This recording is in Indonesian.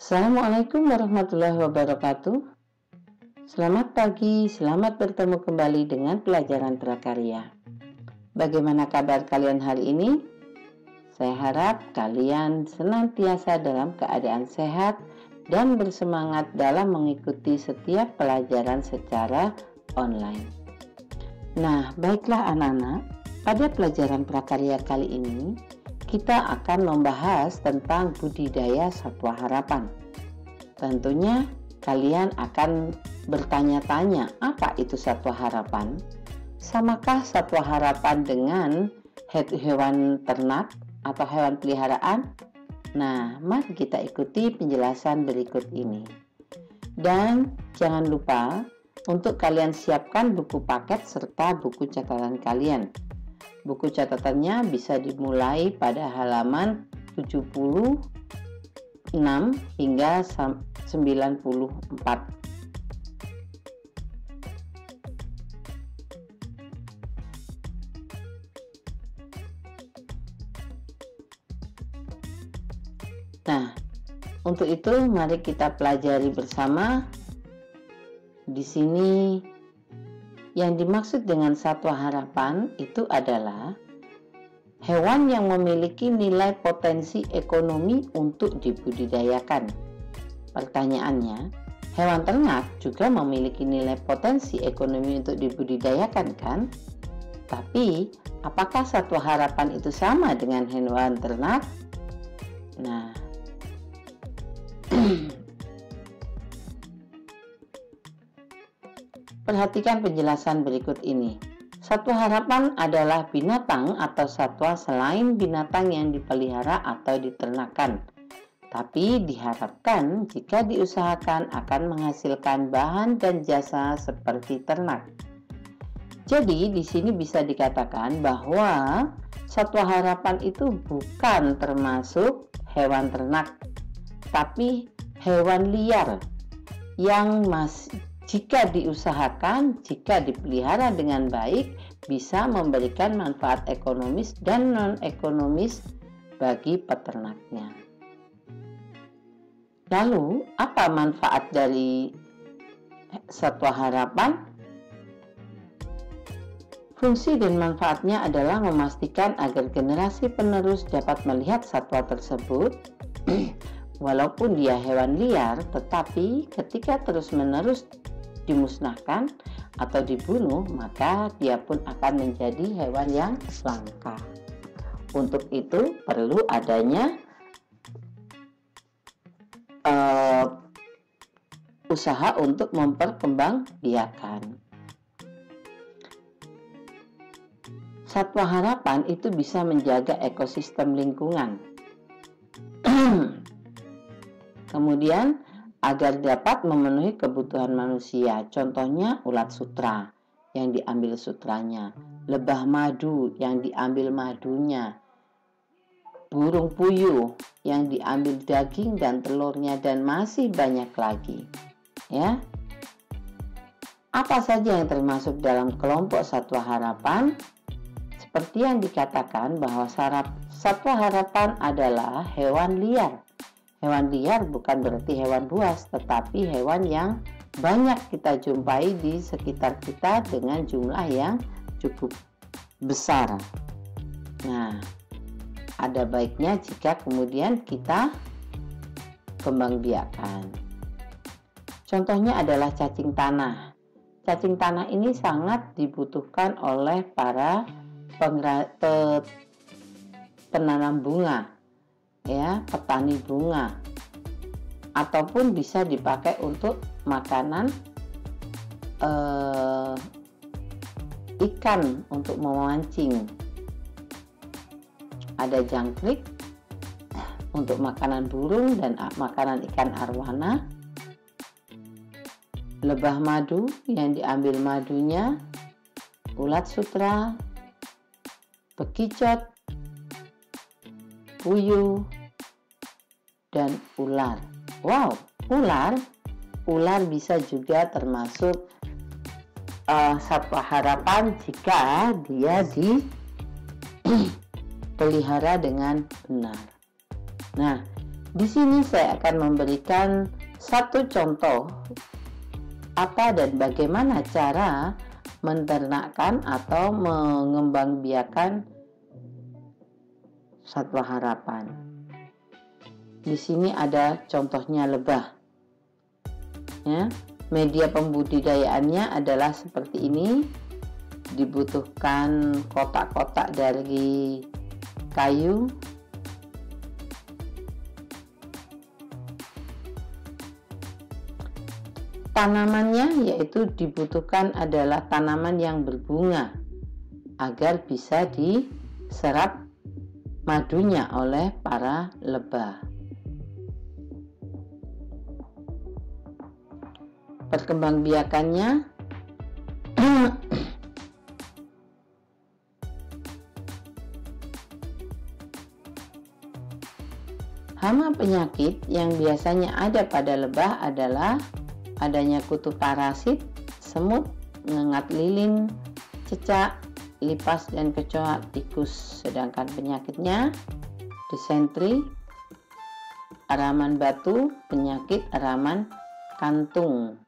Assalamualaikum warahmatullahi wabarakatuh. Selamat pagi, selamat bertemu kembali dengan pelajaran prakarya. Bagaimana kabar kalian hari ini? Saya harap kalian senantiasa dalam keadaan sehat dan bersemangat dalam mengikuti setiap pelajaran secara online. Nah, baiklah anak-anak, pada pelajaran prakarya kali ini kita akan membahas tentang budidaya satwa harapan. Tentunya kalian akan bertanya-tanya, apa itu satwa harapan? Samakah satwa harapan dengan hewan ternak atau hewan peliharaan? Nah, mari kita ikuti penjelasan berikut ini. Dan jangan lupa untuk kalian siapkan buku paket serta buku catatan kalian. Buku catatannya bisa dimulai pada halaman 76 hingga 94. Nah, untuk itu mari kita pelajari bersama. Di sini yang dimaksud dengan satwa harapan itu adalah hewan yang memiliki nilai potensi ekonomi untuk dibudidayakan. Pertanyaannya, hewan ternak juga memiliki nilai potensi ekonomi untuk dibudidayakan, kan? Tapi, apakah satwa harapan itu sama dengan hewan ternak? Nah, perhatikan penjelasan berikut ini. Satwa harapan adalah binatang atau satwa selain binatang yang dipelihara atau diternakan, tapi diharapkan jika diusahakan akan menghasilkan bahan dan jasa seperti ternak. Jadi di sini bisa dikatakan bahwa satwa harapan itu bukan termasuk hewan ternak, tapi hewan liar yang jika diusahakan, jika dipelihara dengan baik, bisa memberikan manfaat ekonomis dan non-ekonomis bagi peternaknya. Lalu, apa manfaat dari satwa harapan? Fungsi dan manfaatnya adalah memastikan agar generasi penerus dapat melihat satwa tersebut walaupun dia hewan liar, tetapi ketika terus-menerus dimusnahkan atau dibunuh, maka dia pun akan menjadi hewan yang langka. Untuk itu perlu adanya usaha untuk memperkembangbiakan. Satwa harapan itu bisa menjaga ekosistem lingkungan. Kemudian agar dapat memenuhi kebutuhan manusia. Contohnya ulat sutra yang diambil sutranya, lebah madu yang diambil madunya, burung puyuh yang diambil daging dan telurnya, dan masih banyak lagi. Ya. Apa saja yang termasuk dalam kelompok satwa harapan? Seperti yang dikatakan bahwa satwa harapan adalah hewan liar. Hewan liar bukan berarti hewan buas, tetapi hewan yang banyak kita jumpai di sekitar kita dengan jumlah yang cukup besar. Nah, ada baiknya jika kemudian kita kembangbiakan. Contohnya adalah cacing tanah. Cacing tanah ini sangat dibutuhkan oleh para penanam bunga, ya, petani bunga, ataupun bisa dipakai untuk makanan ikan untuk memancing. Ada jangkrik untuk makanan burung dan makanan ikan arwana, lebah madu yang diambil madunya, ulat sutra, bekicot, puyuh, dan ular. Wow, ular bisa juga termasuk satwa harapan jika dia dipelihara dengan benar. Nah, Di sini saya akan memberikan satu contoh apa dan bagaimana cara menternakkan atau mengembangbiakan satwa harapan. Di sini ada contohnya lebah. Ya, media pembudidayaannya adalah seperti ini. Dibutuhkan kotak-kotak dari kayu. Tanamannya yaitu dibutuhkan adalah tanaman yang berbunga agar bisa diserap madunya oleh para lebah. Perkembangbiakannya hama penyakit yang biasanya ada pada lebah adalah adanya kutu parasit, semut, ngengat lilin, cecak, lipas dan kecoa tikus. Sedangkan penyakitnya disentri, araman batu, penyakit araman kantung.